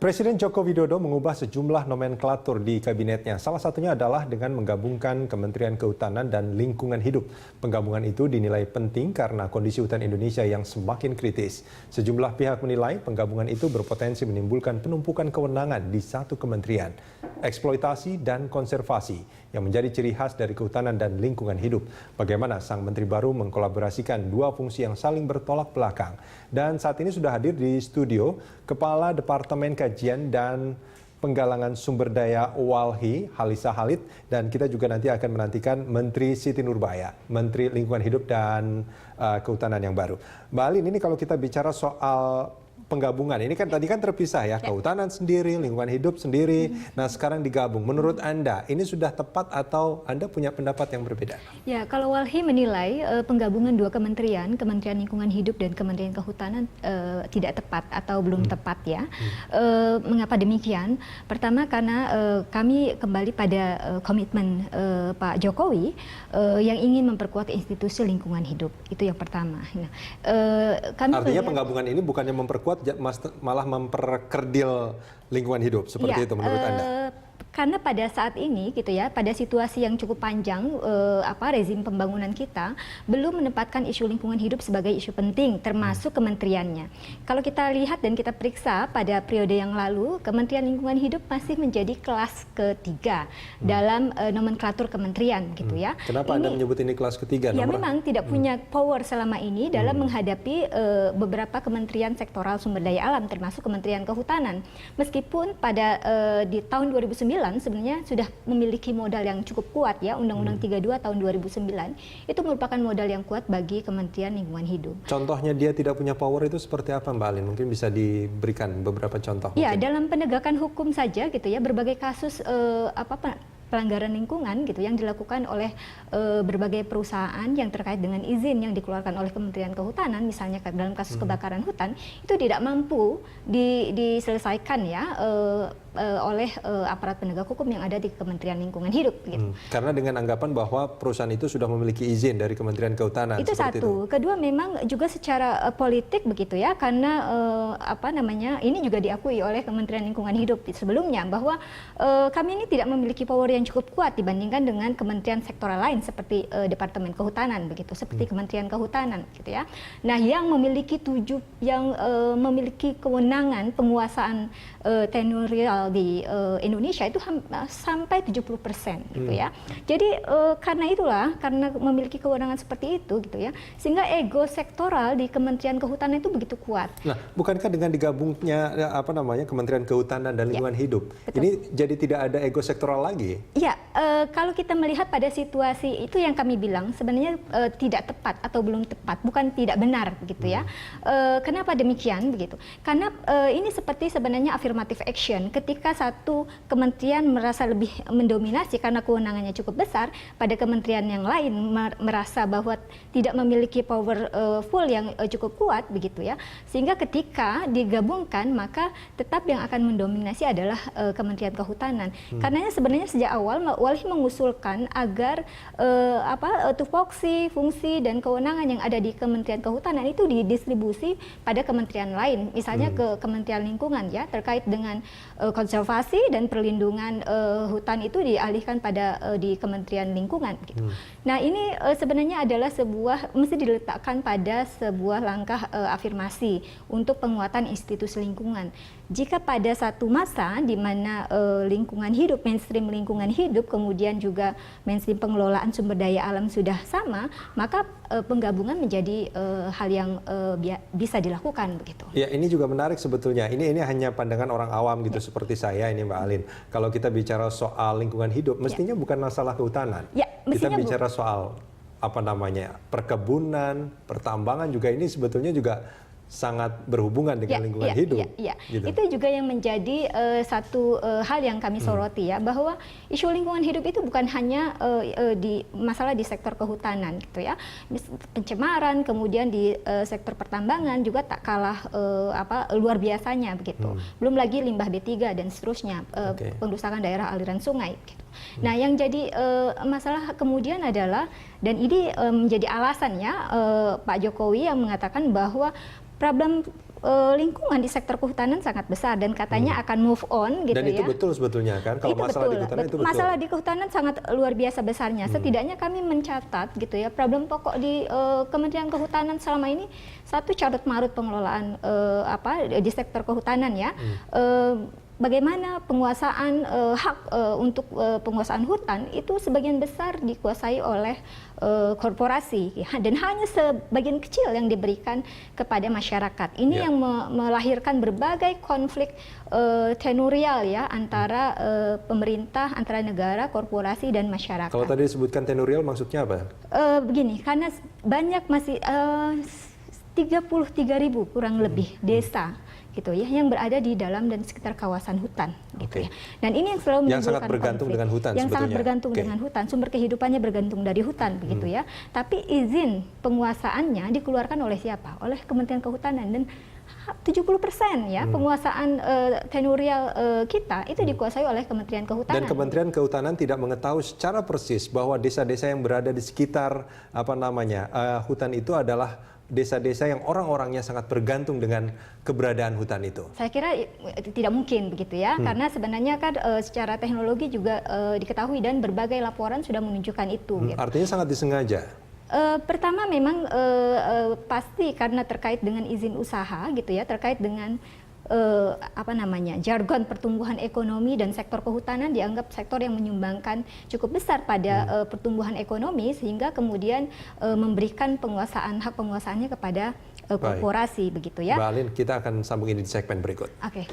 Presiden Joko Widodo mengubah sejumlah nomenklatur di kabinetnya. Salah satunya adalah dengan menggabungkan Kementerian Kehutanan dan Lingkungan Hidup. Penggabungan itu dinilai penting karena kondisi hutan Indonesia yang semakin kritis. Sejumlah pihak menilai penggabungan itu berpotensi menimbulkan penumpukan kewenangan di satu kementerian. Eksploitasi dan konservasi yang menjadi ciri khas dari kehutanan dan lingkungan hidup. Bagaimana sang menteri baru mengkolaborasikan dua fungsi yang saling bertolak belakang. Dan saat ini sudah hadir di studio Kepala Departemen Kajian dan Penggalangan Sumber Daya Walhi, Halisa Halid, dan kita juga nanti akan menantikan Menteri Siti Nurbaya, Menteri Lingkungan Hidup dan Kehutanan yang baru. Mbak Alin, ini kalau kita bicara soal penggabungan, ini kan tadi kan terpisah ya, kehutanan sendiri, lingkungan hidup sendiri, nah sekarang digabung. Menurut Anda, ini sudah tepat atau Anda punya pendapat yang berbeda? Ya, kalau Walhi menilai penggabungan dua kementerian, Kementerian Lingkungan Hidup dan Kementerian Kehutanan tidak tepat atau belum tepat ya. Mengapa demikian? Pertama karena kami kembali pada komitmen Pak Jokowi yang ingin memperkuat institusi lingkungan hidup. Itu yang pertama. Nah, artinya penggabungan ini bukannya memperkuat, malah memperkerdil lingkungan hidup, seperti itu menurut Anda? Karena pada saat ini gitu ya, pada situasi yang cukup panjang rezim pembangunan kita belum menempatkan isu lingkungan hidup sebagai isu penting, termasuk kementeriannya. Kalau kita lihat dan kita periksa pada periode yang lalu, Kementerian Lingkungan Hidup masih menjadi kelas ketiga dalam nomenklatur kementerian gitu ya. Kenapa Anda menyebut ini kelas ketiga? Ya memang tidak punya power selama ini dalam menghadapi beberapa kementerian sektoral sumber daya alam, termasuk Kementerian Kehutanan. Meskipun pada di tahun 2009 sebenarnya sudah memiliki modal yang cukup kuat ya, Undang-Undang 32 tahun 2009 itu merupakan modal yang kuat bagi Kementerian Lingkungan Hidup. Contohnya dia tidak punya power itu seperti apa Mbak Alin? Mungkin bisa diberikan beberapa contoh. Ya, dalam penegakan hukum saja gitu ya, berbagai kasus pelanggaran lingkungan gitu yang dilakukan oleh berbagai perusahaan yang terkait dengan izin yang dikeluarkan oleh Kementerian Kehutanan, misalnya dalam kasus kebakaran hutan, itu tidak mampu diselesaikan ya oleh aparat penegak hukum yang ada di Kementerian Lingkungan Hidup gitu. Karena dengan anggapan bahwa perusahaan itu sudah memiliki izin dari Kementerian Kehutanan. Itu satu. Kedua, memang juga secara politik begitu ya, karena ini juga diakui oleh Kementerian Lingkungan Hidup sebelumnya bahwa kami ini tidak memiliki power yang cukup kuat dibandingkan dengan kementerian sektoral lain seperti Departemen Kehutanan begitu, seperti Kementerian Kehutanan gitu ya. Nah, yang memiliki memiliki kewenangan penguasaan tenurial di Indonesia itu sampai 70% gitu ya. Jadi karena itulah, karena memiliki kewenangan seperti itu gitu ya, sehingga ego sektoral di Kementerian Kehutanan itu begitu kuat. Nah, bukankah dengan digabungnya Kementerian Kehutanan dan Lingkungan Hidup, betul, ini jadi tidak ada ego sektoral lagi? Ya, kalau kita melihat pada situasi itu yang kami bilang sebenarnya tidak tepat atau belum tepat, bukan tidak benar begitu ya. Kenapa demikian begitu? Karena ini seperti sebenarnya affirmative action. Ketika satu kementerian merasa lebih mendominasi karena kewenangannya cukup besar, pada kementerian yang lain merasa bahwa tidak memiliki power full yang cukup kuat begitu ya. Sehingga ketika digabungkan, maka tetap yang akan mendominasi adalah Kementerian Kehutanan. Karenanya sebenarnya sejak awal Walhi mengusulkan agar tupoksi, fungsi dan kewenangan yang ada di Kementerian Kehutanan itu didistribusi pada kementerian lain, misalnya ke Kementerian Lingkungan ya, terkait dengan konservasi dan perlindungan hutan itu dialihkan pada di Kementerian Lingkungan gitu. Nah, ini sebenarnya adalah mesti diletakkan pada sebuah langkah afirmasi untuk penguatan institusi lingkungan. Jika pada satu masa di mana lingkungan hidup, mainstream lingkungan hidup, kemudian juga mainstream pengelolaan sumber daya alam sudah sama, maka penggabungan menjadi hal yang bisa dilakukan begitu. Ya, ini juga menarik sebetulnya. Ini hanya pandangan orang awam gitu seperti saya ini Mbak Alin. Kalau kita bicara soal lingkungan hidup, mestinya bukan masalah kehutanan. Ya, kita bicara soal perkebunan, pertambangan juga ini sebetulnya juga sangat berhubungan dengan lingkungan hidup. Gitu. Itu juga yang menjadi satu hal yang kami soroti ya, bahwa isu lingkungan hidup itu bukan hanya masalah di sektor kehutanan gitu ya. Pencemaran, kemudian di sektor pertambangan juga tak kalah luar biasanya begitu. Belum lagi limbah B3 dan seterusnya, pengrusakan daerah aliran sungai gitu. Nah, yang jadi masalah kemudian adalah, dan ini menjadi alasannya Pak Jokowi yang mengatakan bahwa problem lingkungan di sektor kehutanan sangat besar dan katanya akan move on gitu ya. Dan itu betul sebetulnya kan, kalau Itu masalah betul. di kehutanan itu betul. Masalah di kehutanan sangat luar biasa besarnya. Setidaknya kami mencatat gitu ya, problem pokok di Kementerian Kehutanan selama ini, satu, carut marut pengelolaan di sektor kehutanan ya. Bagaimana penguasaan hak untuk penguasaan hutan itu sebagian besar dikuasai oleh korporasi dan hanya sebagian kecil yang diberikan kepada masyarakat. Ini yang melahirkan berbagai konflik tenurial ya antara pemerintah, antara negara, korporasi dan masyarakat. Kalau tadi disebutkan tenurial maksudnya apa? Begini, karena banyak masih 33.000 kurang lebih desa gitu ya yang berada di dalam dan sekitar kawasan hutan gitu ya. Dan ini yang selalu menimbulkan sangat bergantung konflik. dengan hutan yang sebetulnya. Sangat bergantung dengan hutan, sumber kehidupannya bergantung dari hutan begitu ya. Tapi izin penguasaannya dikeluarkan oleh siapa? Oleh Kementerian Kehutanan, dan 70% ya penguasaan tenurial kita itu dikuasai oleh Kementerian Kehutanan. Dan Kementerian Kehutanan tidak mengetahui secara persis bahwa desa-desa yang berada di sekitar hutan itu adalah desa-desa yang orang-orangnya sangat bergantung dengan keberadaan hutan itu. Saya kira tidak mungkin begitu ya, karena sebenarnya kan secara teknologi juga diketahui dan berbagai laporan sudah menunjukkan itu. Gitu. Artinya sangat disengaja. Pertama memang pasti karena terkait dengan izin usaha gitu ya, terkait dengan jargon pertumbuhan ekonomi, dan sektor kehutanan dianggap sektor yang menyumbangkan cukup besar pada pertumbuhan ekonomi, sehingga kemudian memberikan hak penguasaannya kepada korporasi begitu ya. Mbak Alin, kita akan sambung ini di segmen berikut. Oke.